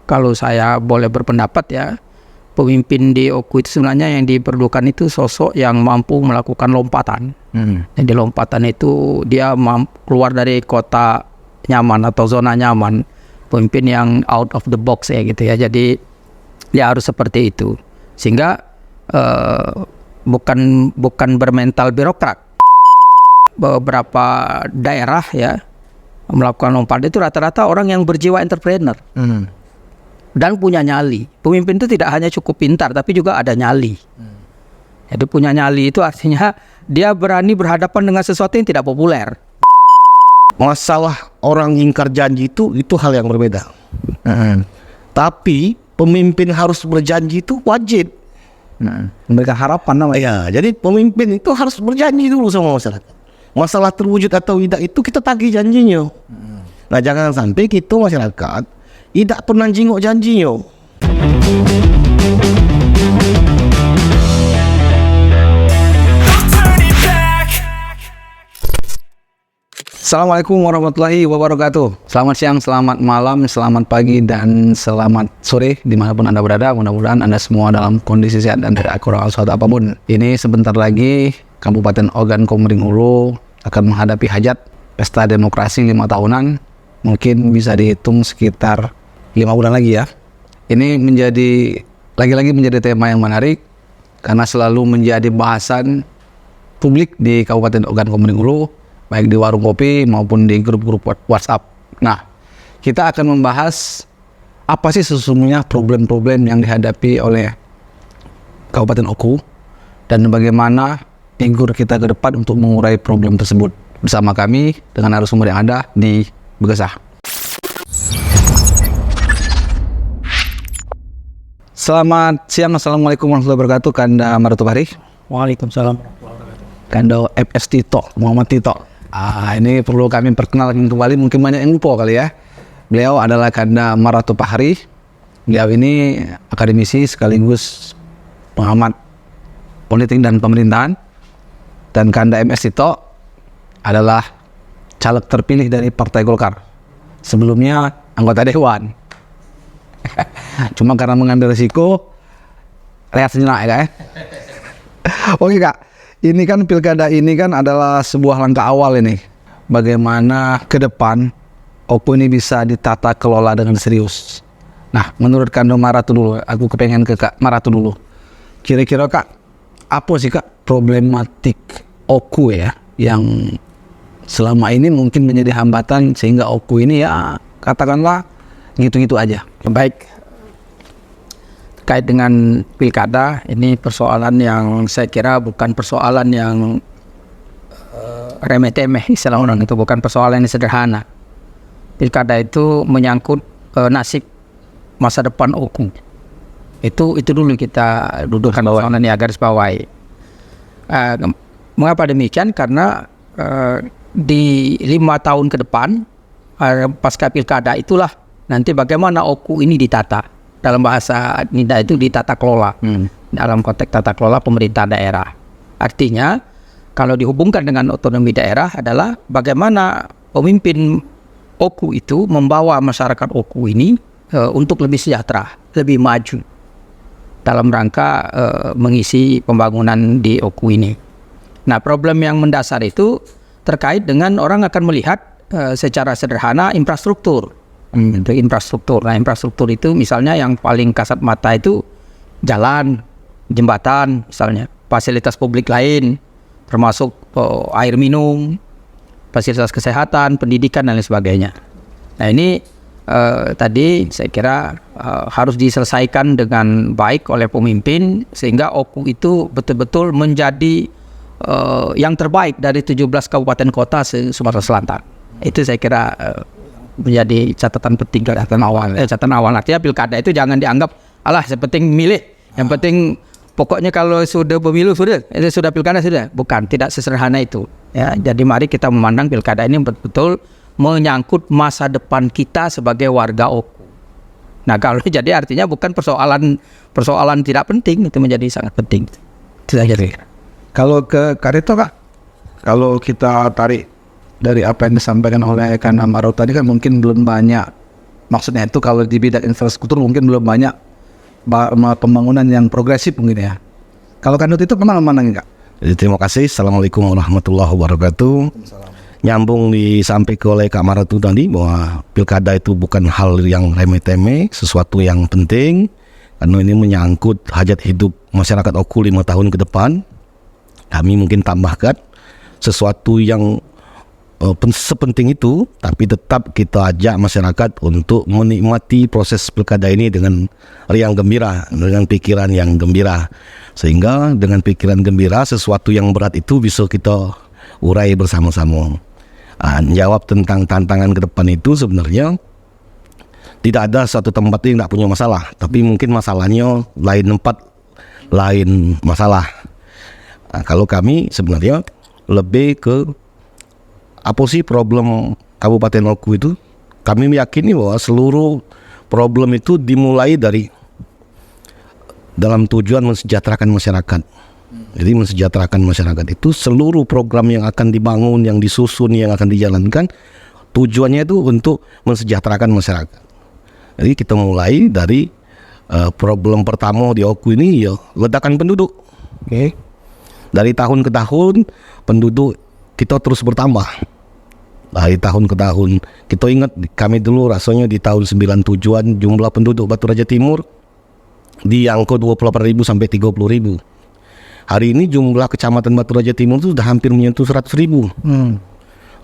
kalau saya boleh berpendapat ya, pemimpin di Oku itu sebenarnya yang diperlukan itu sosok yang mampu melakukan lompatan. Jadi lompatan itu dia keluar dari kota nyaman atau zona nyaman. Pemimpin yang out of the box ya gitu ya. Jadi dia harus seperti itu. Sehingga bukan bermental birokrat. Beberapa daerah ya melakukan lompatan itu rata-rata orang yang berjiwa entrepreneur. Dan punya nyali. Pemimpin itu tidak hanya cukup pintar, tapi juga ada nyali. Jadi punya nyali itu artinya dia berani berhadapan dengan sesuatu yang tidak populer. Masalah orang ingkar janji itu hal yang berbeda. Tapi pemimpin harus berjanji itu wajib. Memberikan harapan namanya. Ya, jadi pemimpin itu harus berjanji dulu sama masyarakat. Masalah terwujud atau tidak itu kita tagih janjinya. Nah, jangan sampai kita masyarakat tidak pernah jingok janjinya. Assalamualaikum warahmatullahi wabarakatuh. Selamat siang, selamat malam, selamat pagi, dan selamat sore dimanapun Anda berada. Mudah-mudahan Anda semua dalam kondisi sehat dan tidak kurang suatu apapun. Ini sebentar lagi Kabupaten Ogan Komering Ulu akan menghadapi hajat pesta demokrasi 5 tahunan. Mungkin bisa dihitung sekitar 5 bulan lagi ya. Ini lagi-lagi menjadi tema yang menarik karena selalu menjadi bahasan publik di Kabupaten Ogan Komering Ulu, baik di warung kopi maupun di grup-grup WhatsApp. Nah, kita akan membahas apa sih sesungguhnya problem-problem yang dihadapi oleh Kabupaten Oku dan bagaimana figur kita ke depan untuk mengurai problem tersebut. Bersama kami dengan narasumber yang ada di Begesah. Selamat siang, assalamualaikum warahmatullahi wabarakatuh. Kanda Maratupahri. Waalaikumsalam warahmatullahi wabarakatuh. Kanda FS Tito, Muhammad Tito. Ini perlu kami perkenalkan kembali, mungkin banyak yang lupa kali ya. Beliau adalah Kanda Maratupahri. Beliau ini akademisi sekaligus pengamat politik dan pemerintahan. Dan Kanda MS Tito adalah caleg terpilih dari Partai Golkar. Sebelumnya anggota Dewan. Cuma karena mengambil risiko, rehat sejenak ya Kak ya. Oke Kak, ini kan pilkada ini kan adalah sebuah langkah awal ini. Bagaimana ke depan Oku ini bisa ditata kelola dengan serius. Nah, menurut Kanda Maratu dulu, aku kepengen ke Kak Maratu dulu. Kira-kira Kak, apa sih Kak problematik Oku ya yang selama ini mungkin menjadi hambatan sehingga Oku ini ya katakanlah gitu-gitu aja. Baik, terkait dengan pilkada, ini persoalan yang saya kira bukan persoalan yang remeh-temeh, istilah orang itu bukan persoalan yang sederhana. Pilkada itu menyangkut nasib masa depan Oku. Itu dulu kita dudukkan persoalan ini garis bawahi. Mengapa demikian? Karena di 5 tahun ke depan pasca pilkada itulah nanti bagaimana Oku ini ditata. Dalam bahasa NIDA itu ditata kelola. Dalam konteks tata kelola pemerintah daerah. Artinya kalau dihubungkan dengan otonomi daerah adalah bagaimana pemimpin Oku itu membawa masyarakat Oku ini untuk lebih sejahtera, lebih maju dalam rangka mengisi pembangunan di Oku ini. Nah, problem yang mendasar itu terkait dengan orang akan melihat secara sederhana infrastruktur. Untuk infrastruktur. Nah, infrastruktur itu misalnya yang paling kasat mata itu jalan, jembatan, misalnya fasilitas publik lain, termasuk air minum, fasilitas kesehatan, pendidikan dan lain sebagainya. Nah, ini tadi saya kira harus diselesaikan dengan baik oleh pemimpin sehingga Oku itu betul-betul menjadi yang terbaik dari 17 kabupaten kota Sumatera Selatan. Itu saya kira menjadi catatan penting, catatan awal. Artinya pilkada itu jangan dianggap alah sepenting milih, yang penting pokoknya kalau sudah pemilu sudah pilkada sudah. Bukan, tidak sesederhana itu ya. Jadi mari kita memandang pilkada ini betul-betul menyangkut masa depan kita sebagai warga Oku. Nah, kalau jadi artinya bukan persoalan tidak penting, itu menjadi sangat penting. Itu saja. Kalau ke Karito Kak, kalau kita tarik dari apa yang disampaikan oleh Kanda Maratu tadi kan mungkin belum banyak Maksudnya itu kalau di bidang infrastruktur mungkin belum banyak pembangunan yang progresif mungkin ya. Kalau Kandut itu mana enggak? Jadi terima kasih. Assalamualaikum warahmatullahi wabarakatuh. Nyambung disampaikan oleh Kak Maratu tadi bahwa pilkada itu bukan hal yang remeh-temeh, sesuatu yang penting karena ini menyangkut hajat hidup masyarakat Oku 5 tahun ke depan. Kami mungkin tambahkan sesuatu yang sepenting itu, tapi tetap kita ajak masyarakat untuk menikmati proses pilkada ini dengan riang gembira, dengan pikiran yang gembira, sehingga dengan pikiran gembira sesuatu yang berat itu bisa kita urai bersama-sama. Jawab tentang tantangan ke depan itu sebenarnya tidak ada satu tempat yang tidak punya masalah, tapi mungkin masalahnya lain tempat, lain masalah. Kalau kami sebenarnya lebih ke apa sih problem Kabupaten Oku itu? Kami meyakini bahwa seluruh problem itu dimulai dari dalam tujuan mensejahterakan masyarakat. Jadi mensejahterakan masyarakat itu seluruh program yang akan dibangun, yang disusun, yang akan dijalankan, tujuannya itu untuk mensejahterakan masyarakat. Jadi kita mulai dari problem pertama di Oku ini ya ledakan penduduk. Oke. Dari tahun ke tahun penduduk kita terus bertambah. Dari tahun ke tahun. Kita ingat kami dulu rasanya di tahun 97-an jumlah penduduk Batu Raja Timur di angka 28.000 sampai 30.000. Hari ini jumlah kecamatan Batu Raja Timur itu sudah hampir menyentuh 100.000.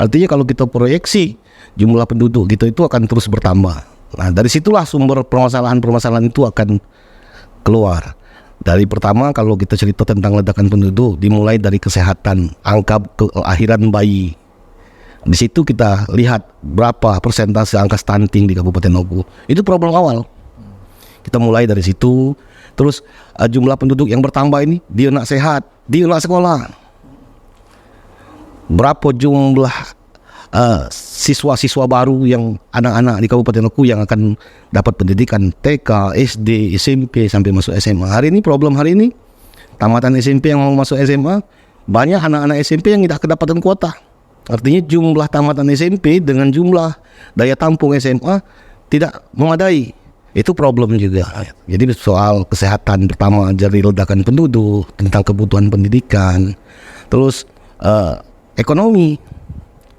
Artinya kalau kita proyeksi jumlah penduduk kita itu akan terus bertambah. Nah, dari situlah sumber permasalahan-permasalahan itu akan keluar. Dari pertama kalau kita cerita tentang ledakan penduduk dimulai dari kesehatan, angka kelahiran bayi. Di situ kita lihat berapa persentase angka stunting di Kabupaten Oku. Itu problem awal. Kita mulai dari situ. Terus jumlah penduduk yang bertambah ini, dia nak sehat, dia nak sekolah. Berapa jumlah siswa-siswa baru yang anak-anak di Kabupaten Oku yang akan dapat pendidikan TK, SD, SMP sampai masuk SMA. Hari ini problem hari ini tamatan SMP yang mau masuk SMA, banyak anak-anak SMP yang tidak kedapatan kuota. Artinya jumlah tamatan SMP dengan jumlah daya tampung SMA tidak memadai. Itu problem juga. Jadi soal kesehatan pertama dari ledakan penduduk, tentang kebutuhan pendidikan, terus ekonomi.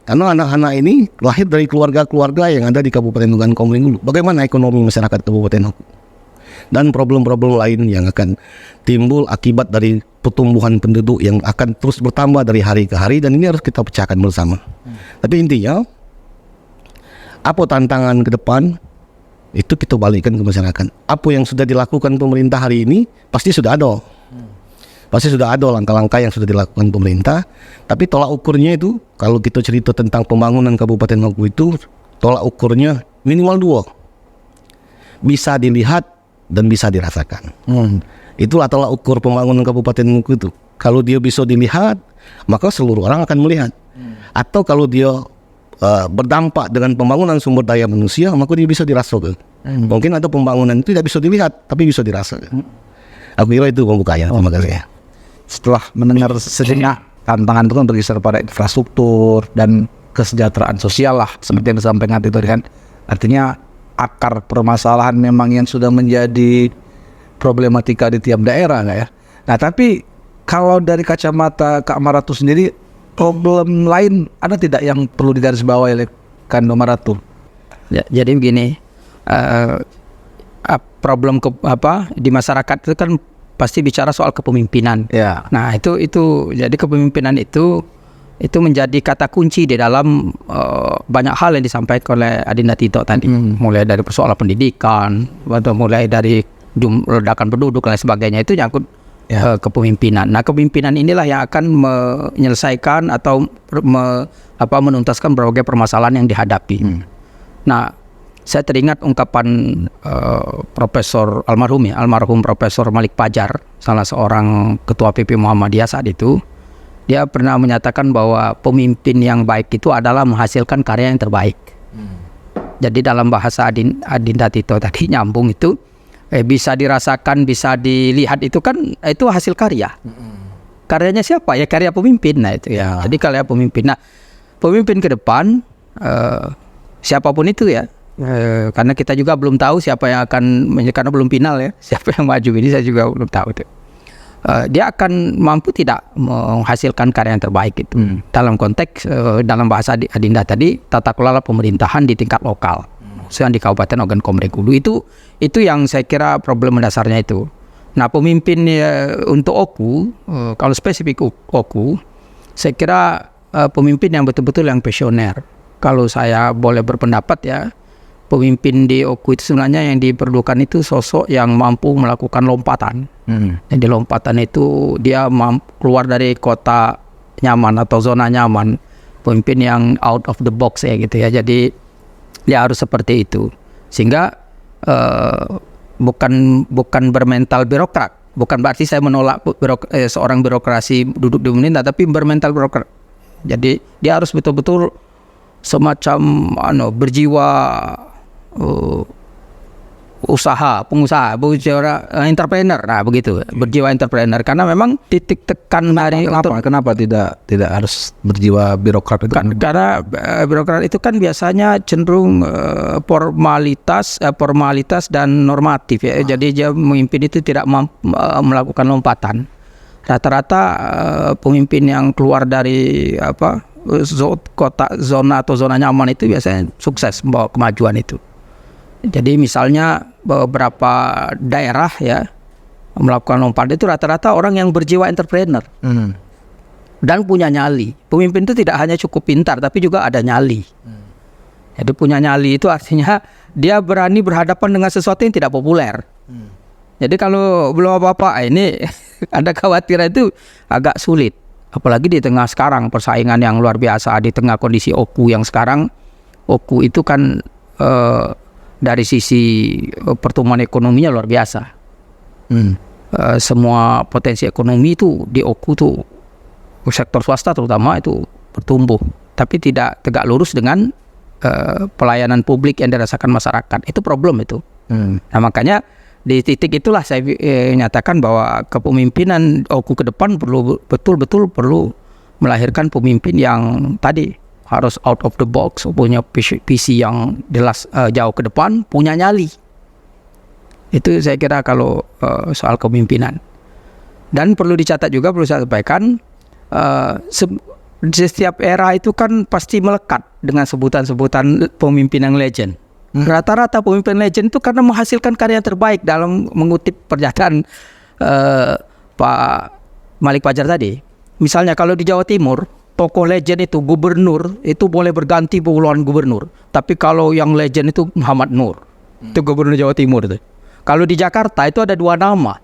Karena anak-anak ini lahir dari keluarga-keluarga yang ada di Kabupaten Nugan Komering Ulu. Bagaimana ekonomi masyarakat Kabupaten Oku? Dan problem-problem lain yang akan timbul akibat dari pertumbuhan penduduk yang akan terus bertambah dari hari ke hari, dan ini harus kita pecahkan bersama. Tapi intinya apa tantangan ke depan itu kita balikkan ke masyarakat. Apa yang sudah dilakukan pemerintah hari ini pasti sudah ada. Pasti sudah ada langkah-langkah yang sudah dilakukan pemerintah, tapi tolak ukurnya itu kalau kita cerita tentang pembangunan Kabupaten Oku itu tolak ukurnya minimal 2. Bisa dilihat dan bisa dirasakan. Itulah tolak ukur pembangunan Kabupaten Oku itu. Kalau dia bisa dilihat, maka seluruh orang akan melihat. Atau kalau dia berdampak dengan pembangunan sumber daya manusia, maka dia bisa dirasakan. Mungkin ada pembangunan itu tidak bisa dilihat, tapi bisa dirasakan. Aku kira itu pembukanya. Terima kasih. Setelah mendengar sejenak, tantangan itu kan berkisar pada infrastruktur dan kesejahteraan sosial lah, seperti yang disampaikan itu kan. Artinya akar permasalahan memang yang sudah menjadi problematika di tiap daerah, nggak ya? Nah, tapi kalau dari kacamata Kak Maratu sendiri, problem lain ada tidak yang perlu digarisbawahi oleh Kando Maratu? Ya, jadi begini, problem di masyarakat itu kan pasti bicara soal kepemimpinan. Ya. Nah, itu jadi kepemimpinan itu menjadi kata kunci di dalam banyak hal yang disampaikan oleh Adinda Tito tadi. Mulai dari persoalan pendidikan, atau mulai dari ledakan penduduk dan sebagainya, itu nyangkut kepemimpinan. Nah, kepemimpinan inilah yang akan menyelesaikan atau menuntaskan berbagai permasalahan yang dihadapi. Nah, saya teringat ungkapan Profesor almarhum Profesor Malik Pajar, salah seorang ketua PP Muhammadiyah saat itu. Dia pernah menyatakan bahwa pemimpin yang baik itu adalah menghasilkan karya yang terbaik. Jadi dalam bahasa Adinda Tito tadi nyambung itu, bisa dirasakan, bisa dilihat, itu kan itu hasil karya. Karyanya siapa? Ya karya pemimpin. Nah itu ya. Jadi karya pemimpin. Nah, pemimpin ke depan siapapun itu ya, Karena kita juga belum tahu siapa yang akan, karena belum final ya, siapa yang maju ini saya juga belum tahu itu. Dia akan mampu tidak menghasilkan karya yang terbaik itu. Dalam konteks dalam bahasa Adinda tadi, tata kelola pemerintahan di tingkat lokal, khususnya di Kabupaten Ogan Komering Ulu, itu yang saya kira problem mendasarnya itu. Nah, pemimpin untuk Oku, kalau spesifik Oku, saya kira pemimpin yang betul-betul yang visioner. Kalau saya boleh berpendapat ya, pemimpin di Oku itu sebenarnya yang diperlukan itu sosok yang mampu melakukan lompatan. Jadi lompatan itu dia keluar dari kota nyaman atau zona nyaman. Pemimpin yang out of the box ya gitu ya. Jadi dia harus seperti itu. Sehingga bukan bermental birokrat. Bukan berarti saya menolak seorang birokrasi duduk di pemerintah, tapi bermental birokrat. Jadi dia harus betul-betul semacam berjiwa pengusaha, entrepreneur, nah begitu, berjiwa entrepreneur. Karena memang titik tekan dari Kenapa tidak harus berjiwa birokrat itu? Karena birokrat itu kan biasanya cenderung formalitas dan normatif ya. Jadi dia memimpin itu tidak melakukan lompatan. Rata-rata pemimpin yang keluar dari zona atau zona nyaman itu biasanya sukses membawa kemajuan itu. Jadi misalnya beberapa daerah ya melakukan lompatan itu rata-rata orang yang berjiwa entrepreneur dan punya nyali. Pemimpin itu tidak hanya cukup pintar tapi juga ada nyali. Jadi punya nyali itu artinya dia berani berhadapan dengan sesuatu yang tidak populer. Jadi kalau belum apa-apa ini ada kekhawatiran itu agak sulit. Apalagi di tengah sekarang persaingan yang luar biasa, di tengah kondisi Oku yang sekarang. Oku itu kan dari sisi pertumbuhan ekonominya luar biasa. Semua potensi ekonomi itu di Oku tuh, sektor swasta terutama itu bertumbuh, tapi tidak tegak lurus dengan pelayanan publik yang dirasakan masyarakat. Itu problem itu. Nah makanya di titik itulah saya nyatakan bahwa kepemimpinan Oku ke depan betul-betul perlu melahirkan pemimpin yang tadi harus out of the box, punya visi yang jelas jauh ke depan, punya nyali. Itu saya kira kalau soal kepemimpinan. Dan perlu dicatat juga, perlu saya sampaikan, setiap era itu kan pasti melekat dengan sebutan-sebutan pemimpin yang legend. Rata-rata pemimpin legend itu karena menghasilkan karya terbaik, dalam mengutip pernyataan Pak Malik Fajar tadi. Misalnya kalau di Jawa Timur, tokoh legend itu gubernur itu boleh berganti puluhan gubernur. Tapi kalau yang legend itu Muhammad Nur, itu gubernur Jawa Timur itu. Kalau di Jakarta itu ada 2 nama.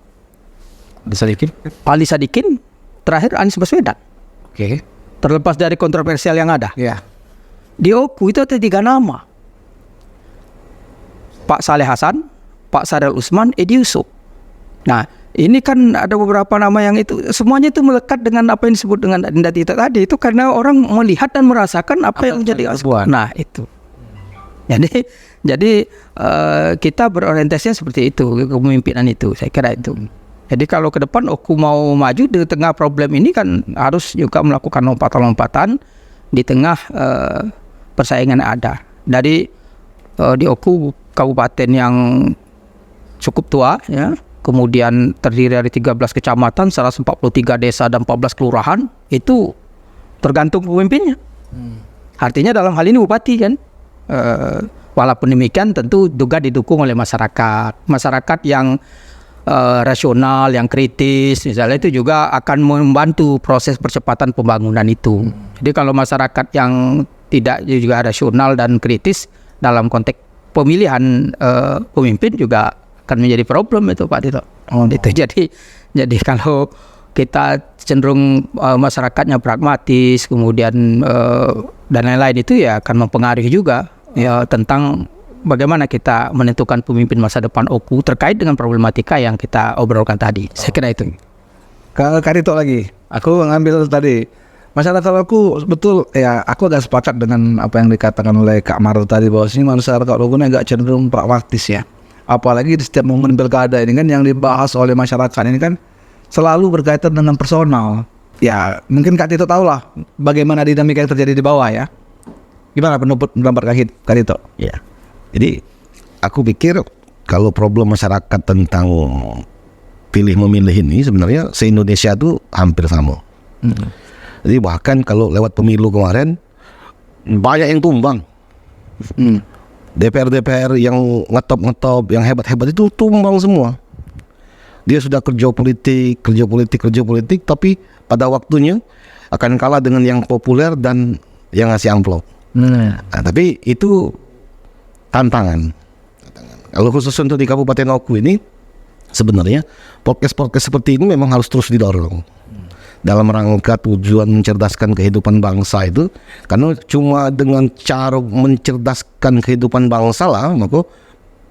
Ali Sadikin, terakhir Anies Baswedan. Oke. Terlepas dari kontroversial yang ada. Ya. Di Oku itu ada 3 nama. Pak Saleh Hasan, Pak Sahrul Usman, Edi Yusuf. Nah, ini kan ada beberapa nama yang itu semuanya itu melekat dengan apa yang disebut dengan Adinda Tita tadi. Itu karena orang melihat dan merasakan apa yang menjadi asal. Nah, itu. Jadi kita berorientasinya seperti itu, kepemimpinan itu. Saya kira itu. Jadi kalau ke depan Oku mau maju di tengah problem ini kan harus juga melakukan lompatan-lompatan di tengah persaingan yang ada. Dari di Oku kabupaten yang cukup tua ya. Kemudian terdiri dari 13 kecamatan, 143 desa dan 14 kelurahan, itu tergantung pemimpinnya. Artinya dalam hal ini bupati kan. Walaupun demikian tentu juga didukung oleh masyarakat yang rasional, yang kritis, misalnya itu juga akan membantu proses percepatan pembangunan itu. Jadi kalau masyarakat yang tidak juga rasional dan kritis dalam konteks pemilihan pemimpin juga akan menjadi problem itu Pak Tito. Itu jadi kalau kita cenderung masyarakatnya pragmatis, kemudian dan lain-lain itu ya akan mempengaruhi juga ya tentang bagaimana kita menentukan pemimpin masa depan Oku terkait dengan problematika yang kita obrolkan tadi. Saya kira itu. Kak Tito lagi. Aku ngambil tadi. Masyarakat Oku betul ya, aku agak sepakat dengan apa yang dikatakan oleh Kak Maru tadi, bahwa sini masyarakat Oku ini agak cenderung pragmatis ya. Apalagi di setiap momen pilkada ini kan yang dibahas oleh masyarakat ini kan selalu berkaitan dengan personal. Ya mungkin Kak Tito tahu lah bagaimana dinamika yang terjadi di bawah ya. Gimana pendapat Kak Tito? Ya. Jadi aku pikir kalau problem masyarakat tentang pilih memilih ini sebenarnya se-Indonesia itu hampir sama. Jadi bahkan kalau lewat pemilu kemarin banyak yang tumbang. DPR yang ngetop, yang hebat-hebat itu tumbang semua. Dia sudah kerja politik, tapi pada waktunya akan kalah dengan yang populer dan yang ngasih amplop. Nah, tapi itu tantangan. Kalau khusus untuk di Kabupaten Oku ini, sebenarnya podcast seperti ini memang harus terus didorong dalam rangka tujuan mencerdaskan kehidupan bangsa itu, karena cuma dengan cara mencerdaskan kehidupan bangsa lah maka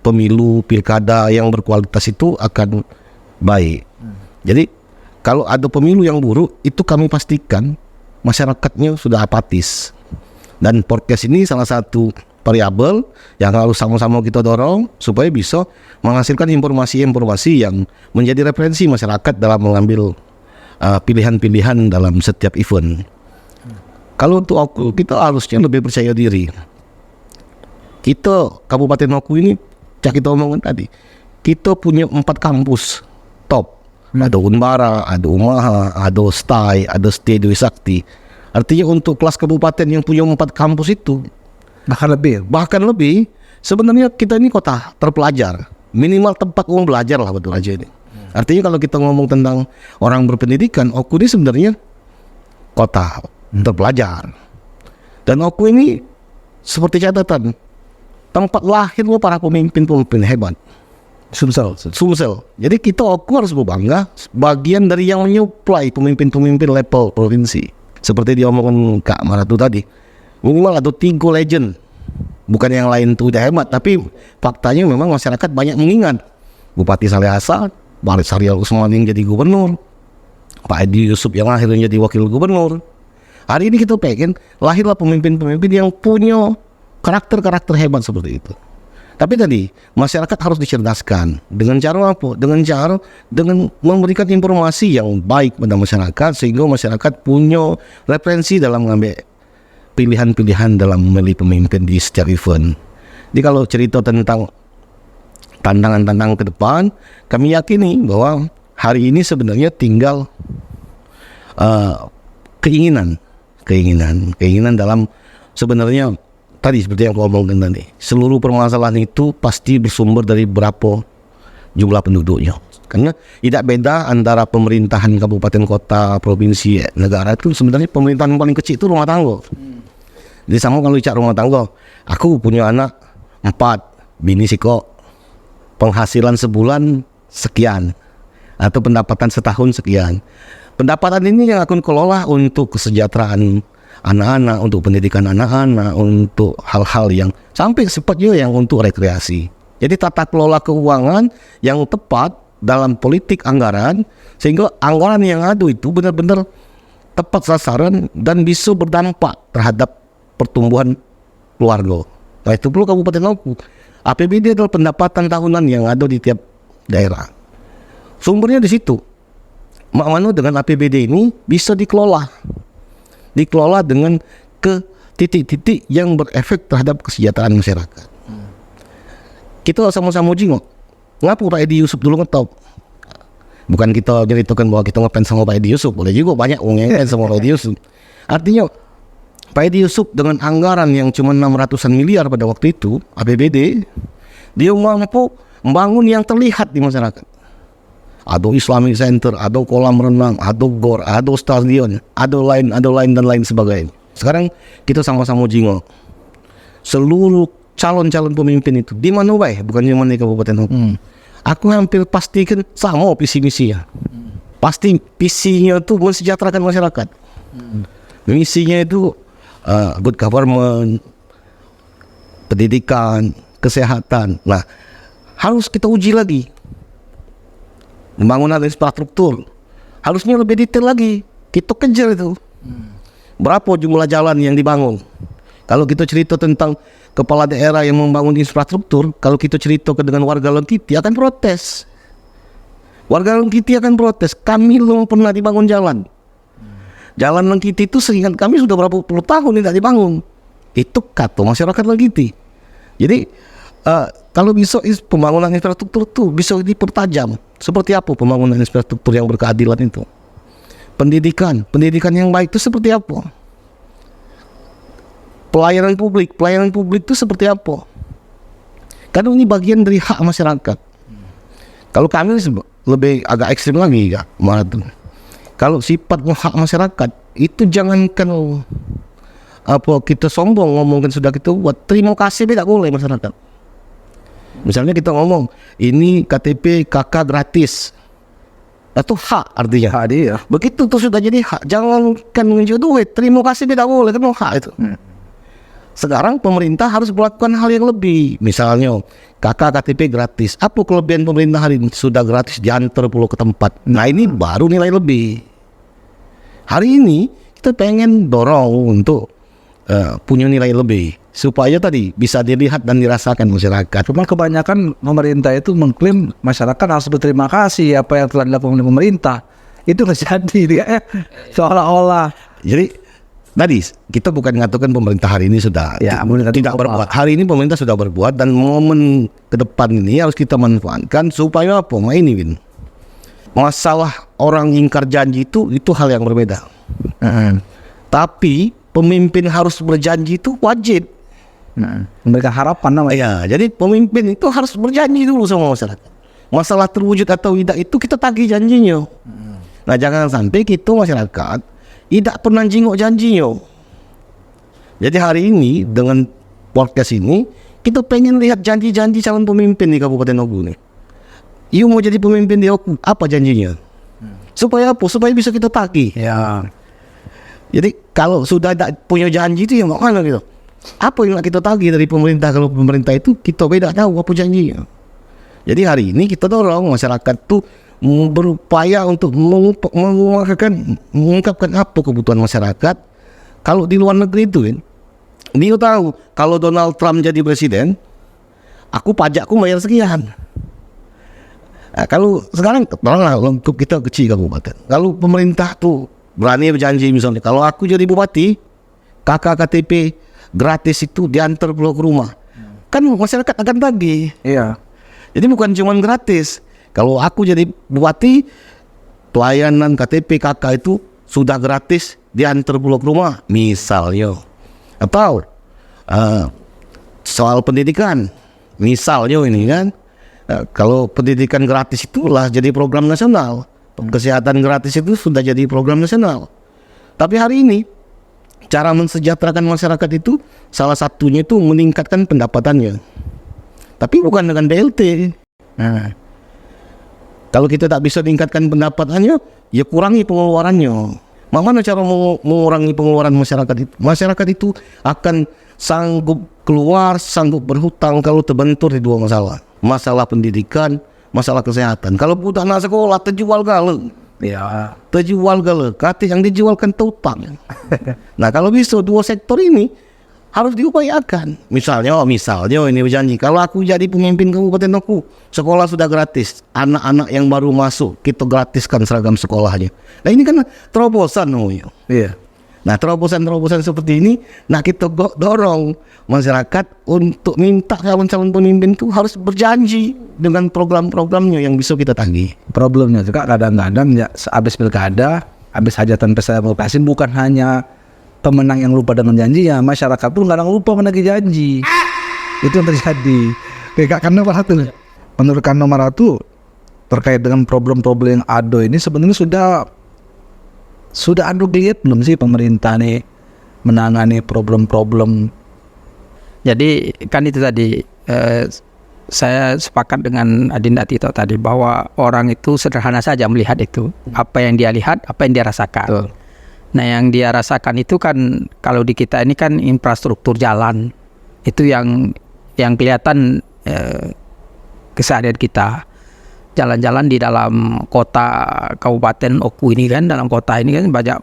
pemilu pilkada yang berkualitas itu akan baik. Jadi kalau ada pemilu yang buruk itu kami pastikan masyarakatnya sudah apatis, dan podcast ini salah satu variabel yang harus sama-sama kita dorong supaya bisa menghasilkan informasi-informasi yang menjadi referensi masyarakat dalam mengambil pilihan-pilihan dalam setiap event. Kalau untuk Oku, kita harusnya lebih percaya diri. Kita Kabupaten Oku ini, kita omongin tadi, kita punya 4 kampus top. Ada Unbara, ada Umaha, ada Stai, ada Stay Dewi Sakti. Artinya untuk kelas kabupaten yang punya 4 kampus itu bahkan lebih, sebenarnya kita ini kota terpelajar, minimal tempat umum belajar lah betul aja ini. Artinya kalau kita ngomong tentang orang berpendidikan, Oku ini sebenarnya kota terpelajar. Dan Oku ini seperti catatan, tempat lahir para pemimpin-pemimpin hebat. Sumsel. Jadi kita Oku harus berbangga bagian dari yang menyuplai pemimpin-pemimpin level provinsi. Seperti diomongkan Kak Maratu tadi, minimal ada 3 legend. Bukan yang lain itu udah hebat, tapi faktanya memang masyarakat banyak mengingat Bupati Saleh Hasan, Pak Syarial Usman yang jadi gubernur, Pak Edi Yusuf yang akhirnya jadi wakil gubernur. Hari ini kita pengen lahirlah pemimpin-pemimpin yang punya karakter-karakter hebat seperti itu. Tapi tadi masyarakat harus dicerdaskan dengan cara apa? Dengan memberikan informasi yang baik pada masyarakat sehingga masyarakat punya referensi dalam mengambil pilihan-pilihan dalam memilih pemimpin di setiap event. Jadi kalau cerita tentang tantangan-tantangan ke depan, kami yakini bahwa hari ini sebenarnya tinggal keinginan dalam sebenarnya tadi seperti yang aku omongkan tadi, seluruh permasalahan itu pasti bersumber dari berapa jumlah penduduknya. Karena tidak beda antara pemerintahan kabupaten, kota, provinsi, negara itu sebenarnya pemerintahan paling kecil itu rumah tangga. Jadi sama kalau bicara rumah tangga, aku punya anak 4, bini siko, penghasilan sebulan sekian atau pendapatan setahun sekian. Pendapatan ini yang aku kelola untuk kesejahteraan anak-anak, untuk pendidikan anak-anak, untuk hal-hal yang sampai sifatnya yang untuk rekreasi. Jadi tata kelola keuangan yang tepat dalam politik anggaran sehingga anggaran yang ada itu benar-benar tepat sasaran dan bisa berdampak terhadap pertumbuhan keluarga. Nah itu perlu Kabupaten Oku. APBD adalah pendapatan tahunan yang ada di tiap daerah. Sumbernya di situ. Makmano dengan APBD ini bisa dikelola dengan ke titik-titik yang berefek terhadap kesejahteraan masyarakat. Kita sama-sama jingok. Ngapa Pak Edi Yusuf dulu ngetop? Bukan kita ceritakan bahwa kita ngefans sama Pak Edi Yusuf, boleh juga banyak orang yang ngefans sama Pak Edi Yusuf. Artinya Pak Edi Yusuf dengan anggaran yang cuma 600-an miliar pada waktu itu APBD, dia mampu membangun yang terlihat di masyarakat. Ada Islamic Center, ada kolam renang, ada gor, ada stadion, ada lain dan lain sebagainya. Sekarang kita sama-sama jingok. Seluruh calon-calon pemimpin itu di mana wae, bukan cuma di Kabupaten Oku. Aku hampir pastikan sama visi misinya. Pasti visinya itu mensejahterakan masyarakat. Misinya itu good government, pendidikan, kesehatan. Nah, harus kita uji lagi. Pembangunan infrastruktur harusnya lebih detail lagi. Kita kejar itu. Berapa jumlah jalan yang dibangun? Kalau kita cerita tentang kepala daerah yang membangun infrastruktur, kalau kita cerita dengan warga Lengkiti akan protes. Warga Lengkiti akan protes. Kami belum pernah dibangun jalan. Jalan Lengkiti itu seingat kami sudah berapa puluh tahun tidak dibangun. Itu kata masyarakat Lengkiti. Jadi Kalau bisa pembangunan infrastruktur tuh bisa dipertajam. Seperti apa pembangunan infrastruktur yang berkeadilan itu? Pendidikan yang baik itu seperti apa? Pelayanan publik itu seperti apa? Karena ini bagian dari hak masyarakat. Kalau kami lebih agak ekstrim lagi ya, kalau sifatnya hak masyarakat itu jangankan apa kita sombong ngomongkan sudah kita buat, terima kasih tidak boleh masyarakat. Misalnya kita ngomong ini KTP KK gratis, itu hak artinya. Hak dia. Begitu tuh sudah jadi hak, jangankan menjual duit, terima kasih tidak boleh, kan hak itu. Sekarang pemerintah harus melakukan hal yang lebih. Misalnya KK KTP gratis. Apa kelebihan pemerintah hari ini? Sudah gratis diantar pulau ke tempat. Nah ini baru nilai lebih. Hari ini kita pengen dorong untuk punya nilai lebih, supaya tadi bisa dilihat dan dirasakan masyarakat. Cuma kebanyakan pemerintah itu mengklaim masyarakat harus berterima kasih apa yang telah dilakukan oleh pemerintah. Itu nggak jadi dia, seolah-olah. Jadi tadi kita bukan mengatakan pemerintah hari ini sudah tidak berbuat. Hari ini pemerintah sudah berbuat, dan momen ke depan ini harus kita manfaatkan supaya apa? Ini Win. Masalah orang ingkar janji itu hal yang berbeda. Tapi pemimpin harus berjanji itu wajib. Memberikan harapan namanya. Ya, jadi pemimpin itu harus berjanji dulu sama masyarakat. Masalah terwujud atau tidak itu kita tagih janjinya. Nah, jangan sampai kita masyarakat tidak pernah jingok janjinya. Jadi hari ini dengan podcast ini kita pengen lihat janji-janji calon pemimpin di Kabupaten Oku nih. You mau jadi pemimpin di Oku, apa janjinya? Supaya apa? Supaya bisa kita tagih. Ya. Jadi kalau sudah tidak punya janji itu ya mana gitu. Apa yang kita tagih dari pemerintah? Kalau pemerintah itu kita beda tahu apa janjinya. Jadi hari ini kita dorong masyarakat tuh berupaya untuk mengungkapkan apa kebutuhan masyarakat. Kalau di luar negeri itu kan, dia tahu kalau Donald Trump jadi presiden, aku pajakku bayar sekian. Nah, kalau sekarang tolonglah untuk kita kecil kabupaten. Kalau pemerintah tuh berani berjanji misalnya, kalau aku jadi bupati, KK KTP gratis itu diantar pulang ke rumah, kan masyarakat akan tagih. Iya. Jadi bukan cuma gratis. Kalau aku jadi bupati, pelayanan KTP KK itu sudah gratis diantar pulang ke rumah, misalnya. Atau soal pendidikan, misalnya ini kan. Kalau pendidikan gratis itulah jadi program nasional. Kesehatan gratis itu sudah jadi program nasional. Tapi hari ini cara mensejahterakan masyarakat itu salah satunya itu meningkatkan pendapatannya. Tapi bukan dengan BLT. Kalau kita tak bisa meningkatkan pendapatannya, ya kurangi pengeluarannya. Bagaimana cara mengurangi pengeluaran masyarakat itu? Masyarakat itu akan sanggup keluar, sanggup berhutang kalau terbentur di dua masalah. Masalah pendidikan, masalah kesehatan. Kalau budak nak sekolah terjual gale. Ya. Terjual gale, kata yang dijualkan utang. Nah, kalau bisa dua sektor ini harus diupayakan. Misalnya ini berjanji, kalau aku jadi pemimpin kabupaten aku, sekolah sudah gratis. Anak-anak yang baru masuk kita gratiskan seragam sekolahnya. Nah, ini kan terobosan namanya. Iya. Nah, terobosan seperti ini, nah kita dorong masyarakat untuk minta calon pemimpin itu harus berjanji dengan program-programnya yang bisa kita tagih. Problemnya juga kadang-kadang ya habis pilkada, habis hajatan pesta demokrasi, bukan hanya pemenang yang lupa dengan janjinya, masyarakat pun kadang lupa menagih janji. Itu yang terjadi. Kayak Kak Kano Maratu. Menurut Kano Maratu terkait dengan problem-problem yang ada ini sebenarnya sudah ada geliat belum sih pemerintah nih menangani problem-problem? Jadi kan itu tadi saya sepakat dengan Adinda Tito tadi bahwa orang itu sederhana saja melihat itu, apa yang dia lihat, apa yang dia rasakan. Betul. Nah, yang dia rasakan itu kan kalau di kita ini kan infrastruktur jalan itu yang kelihatan keseharian kita. Jalan-jalan di dalam kota Kabupaten Oku ini kan, dalam kota ini kan banyak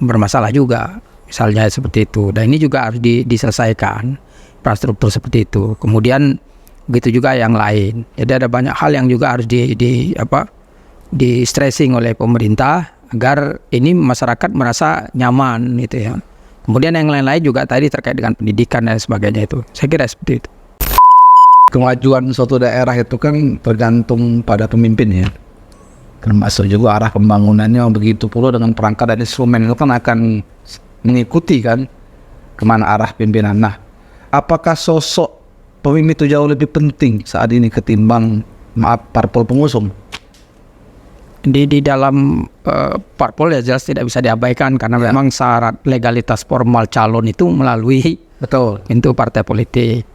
bermasalah juga, misalnya seperti itu. Dan ini juga harus diselesaikan infrastruktur seperti itu. Kemudian begitu juga yang lain. Jadi ada banyak hal yang juga harus di stressing oleh pemerintah agar ini masyarakat merasa nyaman gitu ya. Kemudian yang lain-lain juga tadi terkait dengan pendidikan dan sebagainya itu. Saya kira seperti itu. kemajuan suatu daerah itu kan tergantung pada pemimpin ya. Termasuk juga arah pembangunannya, begitu pula dengan perangkat dan instrumen itu kan akan mengikuti kan kemana arah pimpinan. Nah, apakah sosok pemimpin itu jauh lebih penting saat ini ketimbang parpol pengusung? Di dalam parpol ya jelas tidak bisa diabaikan karena memang syarat legalitas formal calon itu melalui pintu partai politik.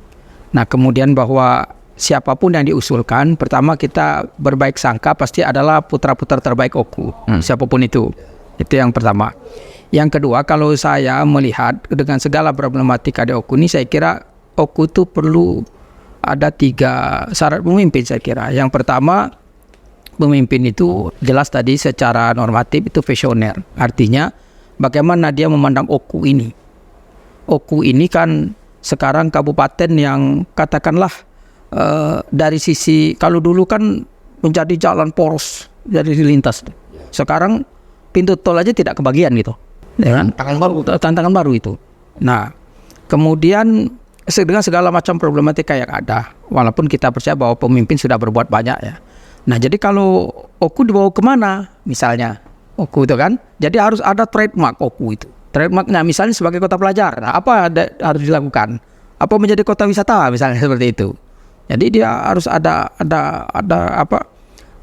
Nah, kemudian bahwa siapapun yang diusulkan, pertama kita berbaik sangka pasti adalah putra-putra terbaik Oku, siapapun itu yang pertama. Yang kedua, kalau saya melihat dengan segala problematika di Oku ini, saya kira Oku itu perlu ada 3 syarat pemimpin saya kira. Yang pertama, pemimpin itu jelas tadi secara normatif itu visioner. Artinya bagaimana dia memandang Oku ini. Oku ini kan sekarang kabupaten yang katakanlah dari sisi, kalau dulu kan menjadi jalan poros dari lintas, sekarang pintu tol aja tidak kebagian gitu, tantangan baru itu. Nah, kemudian dengan segala macam problematika yang ada, walaupun kita percaya bahwa pemimpin sudah berbuat banyak ya. Nah, jadi kalau Oku dibawa kemana misalnya Oku itu kan, jadi harus ada trademark Oku itu. Trademarknya misalnya sebagai kota pelajar, nah, apa harus dilakukan? Apa menjadi kota wisata misalnya seperti itu. Jadi dia harus ada apa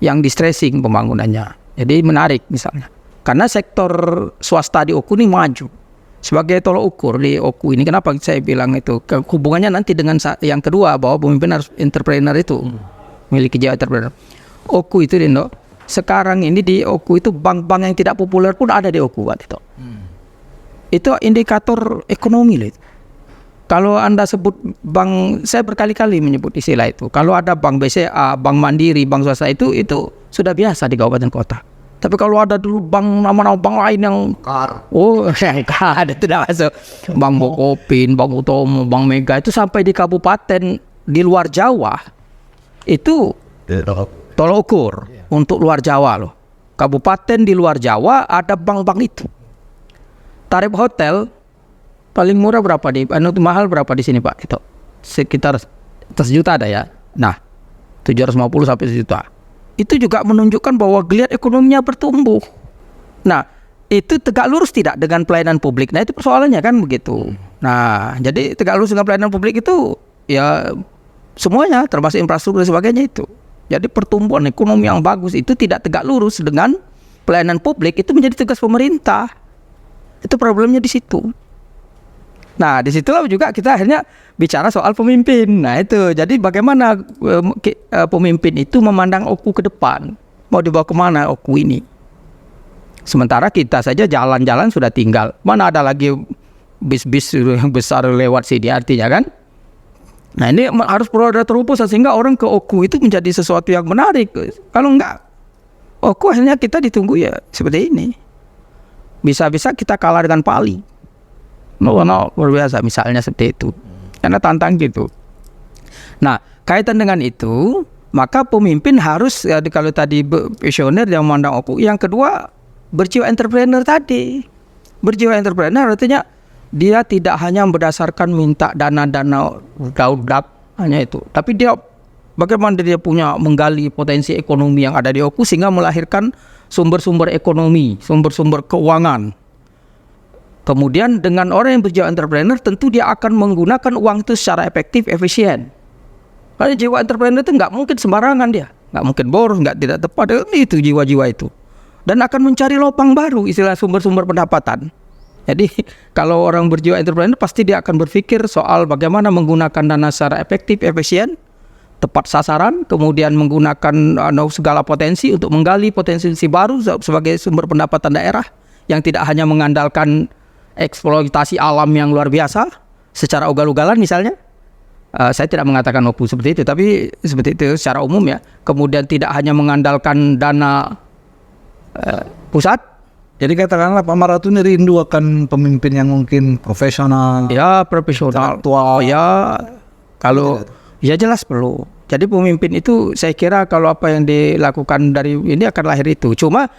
yang di-stressing pembangunannya. Jadi menarik misalnya. Karena sektor swasta di Oku ini maju. Sebagai tolok ukur di Oku ini, kenapa saya bilang itu? Hubungannya nanti dengan yang kedua, bahwa pemimpin harus entrepreneur itu. Memiliki jiwa entrepreneur. Oku itu Dindo, sekarang ini di Oku itu bank-bank yang tidak populer pun ada di Oku waktu itu. Itu indikator ekonomi loh itu. Kalau Anda sebut bank, saya berkali-kali menyebut istilah itu. Kalau ada bank BCA, bank Mandiri, bank swasta itu sudah biasa di kabupaten kota. Tapi kalau ada dulu bank nama-nama bank lain yang ada tidak masuk. Bank Bokopin, Bank Utomo, Bank Mega itu sampai di kabupaten di luar Jawa itu tolok ukur untuk luar Jawa loh. Kabupaten di luar Jawa ada bank-bank itu. Tarif hotel paling murah berapa di mahal berapa di sini Pak? Itu sekitar 1 juta ada ya. Nah, 750 sampai 1 juta. Itu juga menunjukkan bahwa geliat ekonominya bertumbuh. Nah, itu tegak lurus tidak dengan pelayanan publik? Nah, itu persoalannya kan begitu. Nah, jadi tegak lurus dengan pelayanan publik itu ya semuanya termasuk infrastruktur dan sebagainya itu. Jadi pertumbuhan ekonomi yang bagus itu tidak tegak lurus dengan pelayanan publik, itu menjadi tugas pemerintah. Itu problemnya di situ. Nah, disitulah juga kita akhirnya bicara soal pemimpin. Nah, itu. Jadi bagaimana pemimpin itu memandang Oku ke depan. Mau dibawa kemana Oku ini? Sementara kita saja jalan-jalan sudah tinggal. Mana ada lagi bis-bis yang besar lewat sini artinya kan? Nah, ini harus perlu ada terobosan sehingga orang ke Oku itu menjadi sesuatu yang menarik. Kalau enggak, Oku akhirnya kita ditunggu ya seperti ini. Bisa-bisa kita kalah dengan Pali. Luar biasa misalnya seperti itu. Karena tantang gitu. Nah, kaitan dengan itu, maka pemimpin harus ya, kalau tadi visioner yang memandang Oku. Yang kedua, berjiwa entrepreneur tadi. Berjiwa entrepreneur artinya dia tidak hanya berdasarkan minta dana-dana daulat hanya itu, tapi dia bagaimana dia punya menggali potensi ekonomi yang ada di Oku sehingga melahirkan sumber-sumber ekonomi, sumber-sumber keuangan. Kemudian dengan orang yang berjiwa entrepreneur tentu dia akan menggunakan uang itu secara efektif, efisien. Karena jiwa entrepreneur itu nggak mungkin sembarangan dia, nggak mungkin boros, nggak tidak tepat, itu jiwa-jiwa itu. Dan akan mencari lubang baru, istilah sumber-sumber pendapatan. Jadi kalau orang berjiwa entrepreneur pasti dia akan berpikir soal bagaimana menggunakan dana secara efektif, efisien, tepat sasaran, kemudian menggunakan segala potensi untuk menggali potensi baru sebagai sumber pendapatan daerah yang tidak hanya mengandalkan eksploitasi alam yang luar biasa secara ugal-ugalan misalnya. Saya tidak mengatakan Oku seperti itu, tapi seperti itu secara umum ya. Kemudian tidak hanya mengandalkan dana pusat. Jadi katakanlah Pak Maratu ini rindu akan pemimpin yang mungkin profesional. Ya, profesional. Tua ya. Kalau ya jelas perlu. Jadi pemimpin itu saya kira kalau apa yang dilakukan dari ini akan lahir itu. Cuma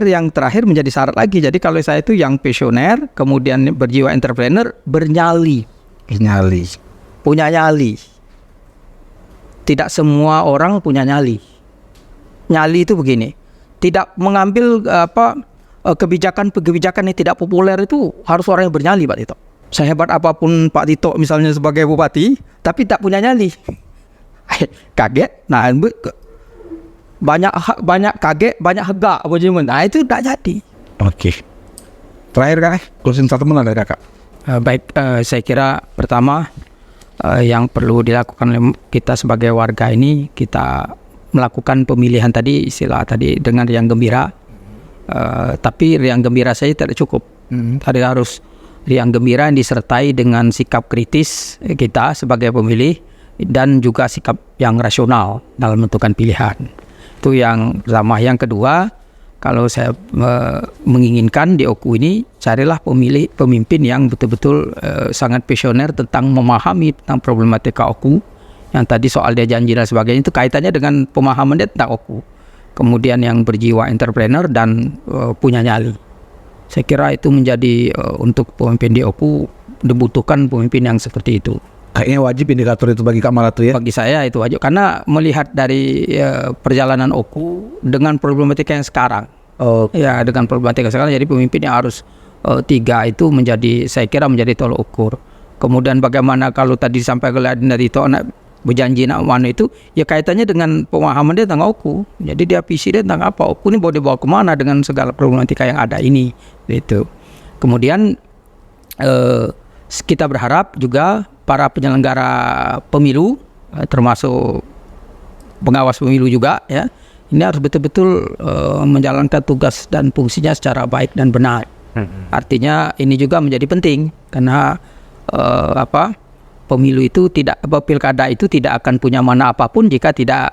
yang terakhir menjadi syarat lagi. Jadi kalau saya itu yang visioner, kemudian berjiwa entrepreneur, punya nyali. tidak semua orang punya nyali. Nyali itu begini, tidak mengambil kebijakan yang tidak populer itu harus orang yang bernyali, Pak Tito. Sehebat apapun Pak Tito misalnya sebagai bupati, tapi tak punya nyali. Kaget, nah banyak kaget, banyak hegak apa jemen. Nah itu tak jadi. Oke. Terakhir Kak, closing statement dari Kakak. Saya kira pertama yang perlu dilakukan oleh kita sebagai warga ini, kita melakukan pemilihan tadi, istilah tadi dengan riang gembira. Tapi riang gembira saya tidak cukup. Tadi harus riang gembira yang disertai dengan sikap kritis kita sebagai pemilih dan juga sikap yang rasional dalam menentukan pilihan. Itu yang pertama. Yang kedua, kalau saya menginginkan di OKU ini, carilah pemimpin yang betul-betul sangat visioner tentang memahami tentang problematika OKU. Yang tadi soal dia janji dan sebagainya, itu kaitannya dengan pemahaman dia tentang OKU. Kemudian yang berjiwa entrepreneur dan punya nyali. Saya kira itu menjadi untuk pemimpin di OKU dibutuhkan pemimpin yang seperti itu. Kayaknya wajib indikator itu bagi Kak Maratu ya? Bagi saya itu wajib, karena melihat dari perjalanan OKU dengan problematika yang sekarang. Ya, dengan problematika sekarang, jadi pemimpin yang harus 3 itu menjadi, saya kira menjadi tolok ukur. Kemudian bagaimana kalau tadi sampai ke dari itu anak berjanji nak mana itu, ya kaitannya dengan pemahaman dia tentang OKU. Jadi dia visi dia tentang apa, OKU ini mau dibawa kemana dengan segala problematika yang ada ini, gitu. Kemudian kita berharap juga para penyelenggara pemilu, termasuk pengawas pemilu juga, ya, ini harus betul-betul menjalankan tugas dan fungsinya secara baik dan benar. Artinya ini juga menjadi penting karena pemilu itu pilkada itu tidak akan punya mana apapun jika tidak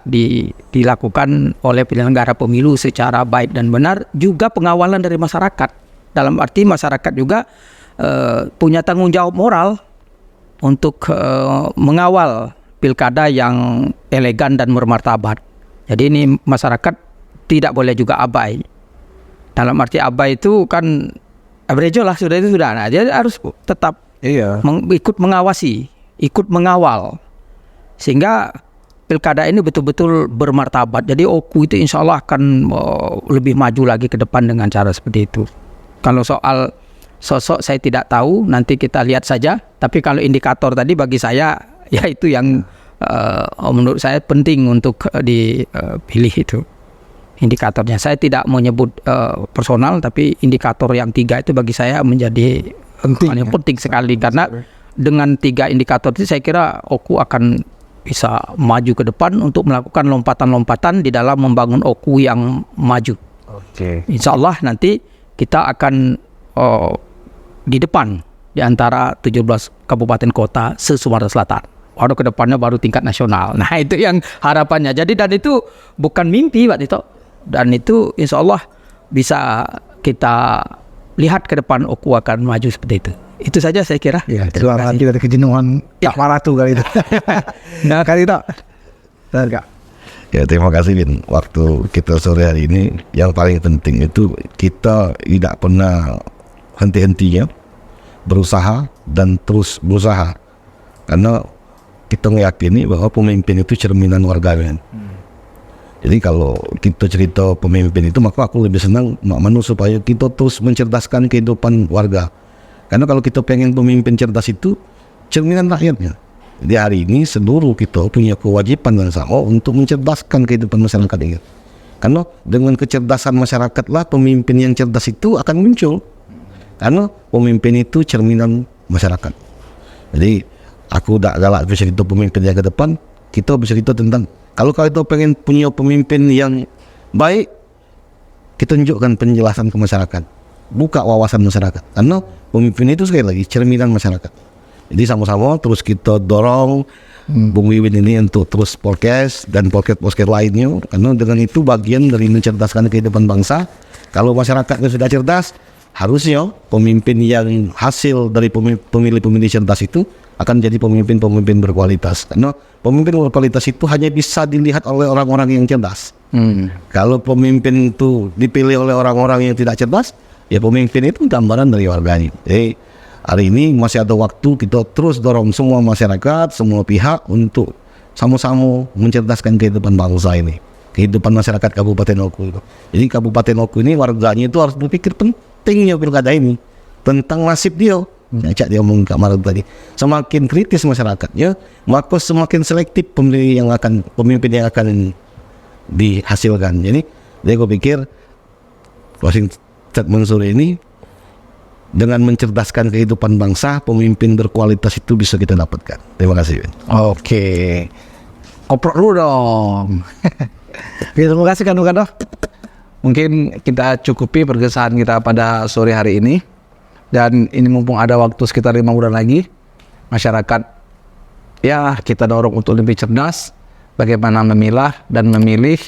dilakukan oleh penyelenggara pemilu secara baik dan benar. Juga pengawalan dari masyarakat, dalam arti masyarakat juga punya tanggung jawab moral untuk mengawal pilkada yang elegan dan bermartabat. Jadi ini masyarakat tidak boleh juga abai. Dalam arti abai itu kan abrejo lah, sudah itu sudah. Nah, dia harus tetap ikut mengawasi, ikut mengawal, sehingga pilkada ini betul-betul bermartabat. Jadi OKU itu insya Allah akan lebih maju lagi ke depan dengan cara seperti itu. Kalau soal sosok saya tidak tahu, nanti kita lihat saja. Tapi kalau indikator tadi bagi saya, ya itu yang menurut saya penting untuk dipilih itu. Indikatornya saya tidak menyebut personal, tapi indikator yang 3 itu bagi saya menjadi penting sekali. Karena dengan 3 indikator itu saya kira OKU akan bisa maju ke depan untuk melakukan lompatan-lompatan di dalam membangun OKU yang maju. Insya Allah nanti kita akan di depan di antara 17 kabupaten kota se-Sumatera Selatan. Baru ke depannya baru tingkat nasional. Nah itu yang harapannya. Jadi dan itu bukan mimpi Pak Tito. Dan itu insya Allah bisa kita lihat ke depan OKU akan maju seperti itu. Itu saja saya kira. Ya, suara hati dari kejenuhan Kak Maratu kali itu. Nah kali itu. Kak. Ya terima kasih Bin. Waktu kita sore hari ini yang paling penting itu kita tidak pernah henti-hentinya berusaha dan terus berusaha. Karena kita meyakini bahwa pemimpin itu cerminan warga kan. Jadi kalau kita cerita pemimpin itu, maka aku lebih senang Manu supaya kita terus mencerdaskan kehidupan warga. Karena kalau kita pengen pemimpin cerdas itu cerminan rakyatnya. Jadi hari ini seluruh kita punya kewajiban yang sama untuk mencerdaskan kehidupan masyarakat ini. Karena dengan kecerdasan masyarakatlah pemimpin yang cerdas itu akan muncul. Karena pemimpin itu cerminan masyarakat. Jadi aku udah galak bercerita pemimpin yang ke depan, kita bercerita tentang kalau kita pengen punya pemimpin yang baik, kita tunjukkan penjelasan ke masyarakat, buka wawasan masyarakat. Karena pemimpin itu sekali lagi cerminan masyarakat. Jadi sama-sama terus kita dorong Bung Wiwin ini untuk terus podcast dan podcast lainnya. Karena dengan itu bagian dari mencerdaskan kehidupan bangsa. Kalau masyarakatnya sudah cerdas, harusnya pemimpin yang hasil dari pemilih-pemilih cerdas itu akan jadi pemimpin-pemimpin berkualitas. Karena pemimpin berkualitas itu hanya bisa dilihat oleh orang-orang yang cerdas. Kalau pemimpin itu dipilih oleh orang-orang yang tidak cerdas, ya pemimpin itu gambaran dari warganya. Jadi hari ini masih ada waktu kita terus dorong semua masyarakat, semua pihak untuk sama-sama mencerdaskan kehidupan bangsa ini, kehidupan masyarakat Kabupaten Oku itu. Jadi Kabupaten Oku ini warganya itu harus berpikir pentingnya pilkada ini tentang nasib dia. Cak dia ngomong Kak Marut tadi, semakin kritis masyarakatnya, maka semakin selektif pemimpin yang akan dihasilkan. Jadi gue pikir closing statement sore ini, dengan mencerdaskan kehidupan bangsa, pemimpin berkualitas itu bisa kita dapatkan. Terima kasih. Oke. Oprok dulu dong. Oke, terima kasih Kado. Mungkin kita cukupi pergesahan kita pada sore hari ini. Dan ini mumpung ada waktu sekitar 5 bulan lagi, masyarakat ya kita dorong untuk lebih cerdas bagaimana memilah dan memilih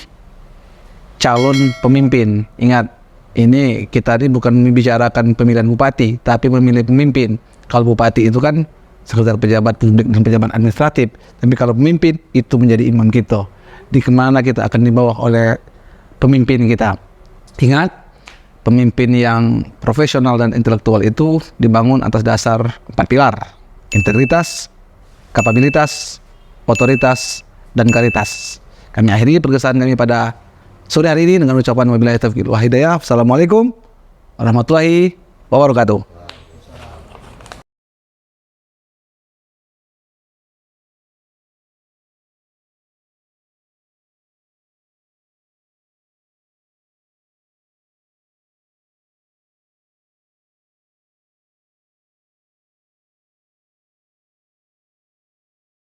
calon pemimpin. Ingat, ini kita ini bukan membicarakan pemilihan bupati, tapi memilih pemimpin. Kalau bupati itu kan sekedar pejabat publik dan pejabat administratif, tapi kalau pemimpin itu menjadi imam kita. Di kemana kita akan dibawa oleh pemimpin kita. Ingat, pemimpin yang profesional dan intelektual itu dibangun atas dasar 4 pilar: integritas, kapabilitas, otoritas, dan karitas. Kami akhiri pergesahan kami pada sore hari ini dengan ucapan wabillahi taufiq wal hidayah. Assalamualaikum warahmatullahi wabarakatuh.